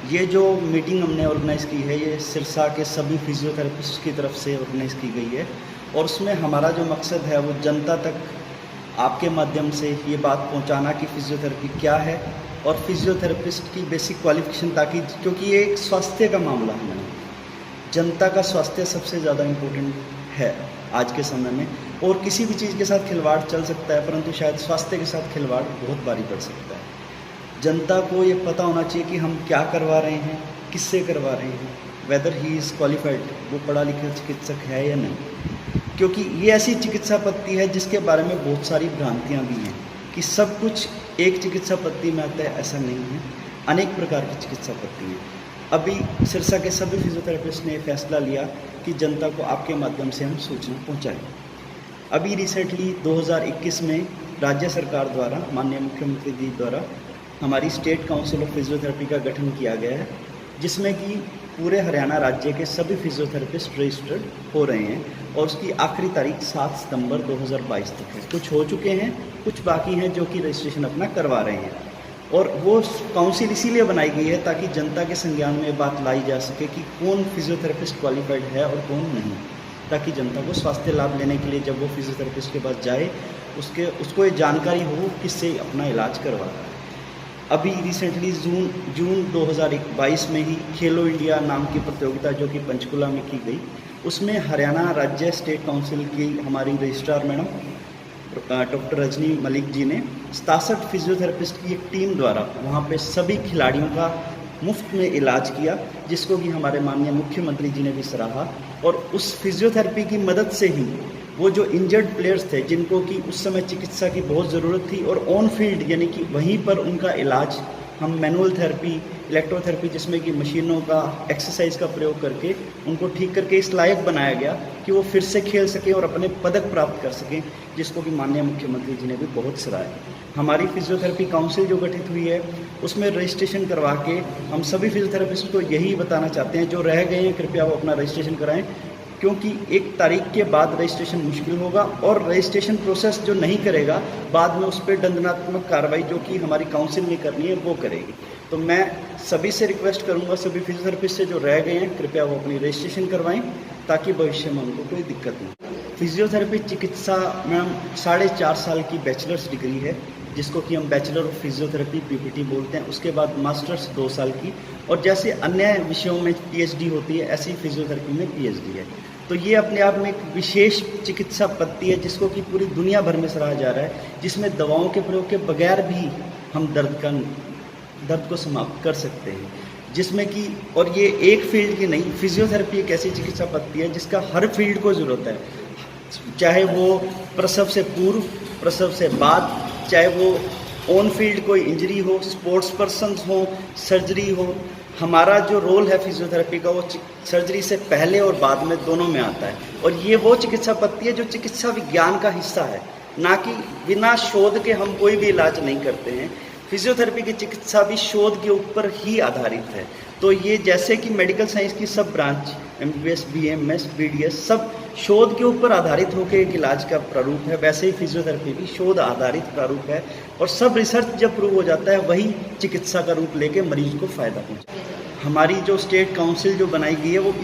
ये जो मीटिंग हमने ऑर्गेनाइज़ की है, ये सिरसा के सभी फिजियोथेरेपिस्ट की तरफ से ऑर्गेनाइज़ की गई है और उसमें हमारा जो मकसद है वो जनता तक आपके माध्यम से ये बात पहुंचाना कि फिजियोथेरेपी क्या है और फिजियोथेरेपिस्ट की बेसिक क्वालिफिकेशन, ताकि क्योंकि ये एक स्वास्थ्य का मामला है, जनता का स्वास्थ्य सबसे ज़्यादा इम्पोर्टेंट है आज के समय में। और किसी भी चीज़ के साथ खिलवाड़ चल सकता है, परंतु शायद स्वास्थ्य के साथ खिलवाड़ बहुत भारी पड़ सकता है। जनता को ये पता होना चाहिए कि हम क्या करवा रहे हैं, किससे करवा रहे हैं, वेदर ही इज़ क्वालिफाइड, वो पढ़ा लिखा चिकित्सक है या नहीं। क्योंकि ये ऐसी चिकित्सा पद्धति है जिसके बारे में बहुत सारी भ्रांतियाँ भी हैं कि सब कुछ एक चिकित्सा पद्धति में आता है, ऐसा नहीं है। अनेक प्रकार की चिकित्सा पद्धति हैं। अभी सिरसा के सभी फिजियोथेरेपिस्ट ने फैसला लिया कि जनता को आपके माध्यम से हम सूचना पहुँचाएँ। अभी रिसेंटली 2021 में राज्य सरकार द्वारा, माननीय मुख्यमंत्री जी द्वारा, हमारी स्टेट काउंसिल ऑफ फिजियोथेरेपी का गठन किया गया है, जिसमें कि पूरे हरियाणा राज्य के सभी फिजियोथेरेपिस्ट रजिस्टर्ड हो रहे हैं और उसकी आखिरी तारीख 7 सितंबर 2022 तक है। कुछ हो चुके हैं, कुछ बाकी हैं जो कि रजिस्ट्रेशन अपना करवा रहे हैं। और वो काउंसिल इसीलिए बनाई गई है ताकि जनता के संज्ञान में बात लाई जा सके कि कौन फिजियोथेरेपिस्ट क्वालिफाइड है और कौन नहीं, ताकि जनता को स्वास्थ्य लाभ लेने के लिए जब वो फिजियोथेरेपिस्ट के पास जाए उसको ये जानकारी हो किससे अपना इलाज करवा रहा है। अभी रिसेंटली जून 2022 में ही खेलो इंडिया नाम की प्रतियोगिता जो कि पंचकुला में की गई, उसमें हरियाणा राज्य स्टेट काउंसिल की हमारी registrar madam doctor Rajni Malik ji ने 67 फिजियोथेरेपिस्ट की एक टीम द्वारा वहाँ पे सभी खिलाड़ियों का मुफ्त में इलाज किया, जिसको कि हमारे माननीय मुख्यमंत्री जी ने भी सराहा। और उस फिजियोथेरेपी की मदद से ही वो जो इंजर्ड प्लेयर्स थे, जिनको कि उस समय चिकित्सा की बहुत ज़रूरत थी, और ऑन फील्ड यानी कि वहीं पर उनका इलाज हम मैनुअल थेरेपी, इलेक्ट्रोथेरेपी, जिसमें कि मशीनों का, एक्सरसाइज का प्रयोग करके उनको ठीक करके इस लायक बनाया गया कि वो फिर से खेल सकें और अपने पदक प्राप्त कर सकें, जिसको कि माननीय मुख्यमंत्री जी ने भी बहुत सराहा। हमारी फिजियोथेरेपी काउंसिल जो गठित हुई है उसमें रजिस्ट्रेशन करवा के हम सभी फिजियोथेरेपिस्ट को यही बताना चाहते हैं, जो रह गए हैं कृपया वो अपना रजिस्ट्रेशन कराएं, क्योंकि 1 तारीख के बाद रजिस्ट्रेशन मुश्किल होगा और रजिस्ट्रेशन प्रोसेस जो नहीं करेगा बाद में उस पर दंडात्मक कार्रवाई जो कि हमारी काउंसिल ने करनी है वो करेगी। तो मैं सभी से रिक्वेस्ट करूंगा, सभी फिजियोथेरेपिस्ट से जो रह गए हैं कृपया वो अपनी रजिस्ट्रेशन करवाएं, ताकि भविष्य में उनको कोई दिक्कत नहीं। फिजियोथेरेपी चिकित्सा मैम 4.5 साल की बैचलर्स डिग्री है, जिसको कि हम बैचलर ऑफ फिजियोथेरेपी पीपीटी बोलते हैं। उसके बाद मास्टर्स 2 साल की, और जैसे अन्य विषयों में पीएचडी होती है ऐसी फिजियोथेरेपी में पीएचडी है। तो ये अपने आप में एक विशेष चिकित्सा पद्धति है जिसको कि पूरी दुनिया भर में सराहा जा रहा है, जिसमें दवाओं के प्रयोग के बगैर भी हम दर्द को समाप्त कर सकते हैं, जिसमें कि, और ये एक फील्ड की नहीं, फिजियोथेरेपी एक ऐसी चिकित्सा पद्धति है जिसका हर फील्ड को ज़रूरत है, चाहे वो प्रसव से पूर्व, प्रसव से बाद, चाहे वो ऑन फील्ड कोई इंजरी हो, स्पोर्ट्स पर्सन हो, सर्जरी हो। हमारा जो रोल है फिजियोथेरेपी का वो सर्जरी से पहले और बाद में दोनों में आता है, और ये वो चिकित्सा पद्धति है जो चिकित्सा विज्ञान का हिस्सा है, ना कि बिना शोध के हम कोई भी इलाज नहीं करते हैं। फिजियोथेरेपी की चिकित्सा भी शोध के ऊपर ही आधारित है। तो ये जैसे कि मेडिकल साइंस की सब ब्रांच MBBS, BMS, BDS सब शोध के ऊपर आधारित होकर एक इलाज का प्रारूप है, वैसे ही फिजियोथेरेपी भी शोध आधारित प्रारूप है, और सब रिसर्च जब प्रूव हो जाता है वही चिकित्सा का रूप लेके मरीज को फ़ायदा पहुँचता है। हमारी जो स्टेट काउंसिल जो बनाई गई है वो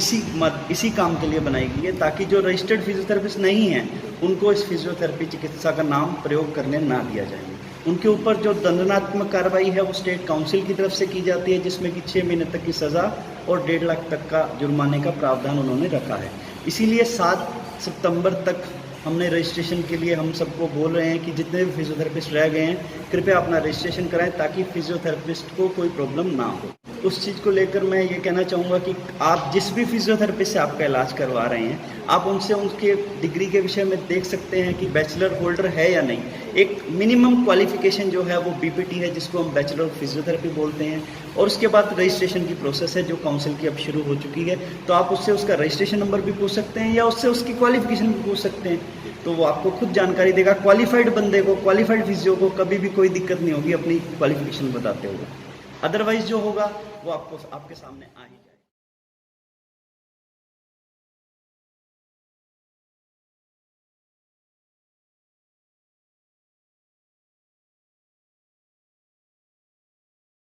इसी काम के लिए बनाई गई है, ताकि जो रजिस्टर्ड फिजियोथेरेपिस्ट नहीं हैं उनको इस फिजियोथेरेपी चिकित्सा का नाम प्रयोग करने ना दिया जाए। उनके ऊपर जो दंडात्मक कार्रवाई है वो स्टेट काउंसिल की तरफ से की जाती है, जिसमें कि 6 महीने तक की सज़ा और 1.5 लाख तक का जुर्माने का प्रावधान उन्होंने रखा है। इसीलिए 7 सितंबर तक हमने रजिस्ट्रेशन के लिए हम सबको बोल रहे हैं कि जितने भी फिजियोथेरेपिस्ट रह गए हैं कृपया अपना रजिस्ट्रेशन कराएं, ताकि फिजियोथेरेपिस्ट को कोई प्रॉब्लम ना हो। उस चीज़ को लेकर मैं ये कहना चाहूँगा कि आप जिस भी फिजियोथेरेपिस्ट से आपका इलाज करवा रहे हैं, आप उनसे उनके डिग्री के विषय में देख सकते हैं कि बैचलर होल्डर है या नहीं। एक मिनिमम क्वालिफिकेशन जो है वो बीपीटी है, जिसको हम बैचलर ऑफ फिजियोथेरेपी बोलते हैं, और उसके बाद रजिस्ट्रेशन की प्रोसेस है जो काउंसिल की अब शुरू हो चुकी है। तो आप उससे उसका रजिस्ट्रेशन नंबर भी पूछ सकते हैं या उससे उसकी क्वालिफिकेशन भी पूछ सकते हैं, तो वो आपको खुद जानकारी देगा। क्वालिफाइड बंदे को, क्वालिफाइड फिजियो को कभी भी कोई दिक्कत नहीं होगी अपनी क्वालिफिकेशन बताते हुए। अदरवाइज जो होगा वो आपको आपके सामने आएगा।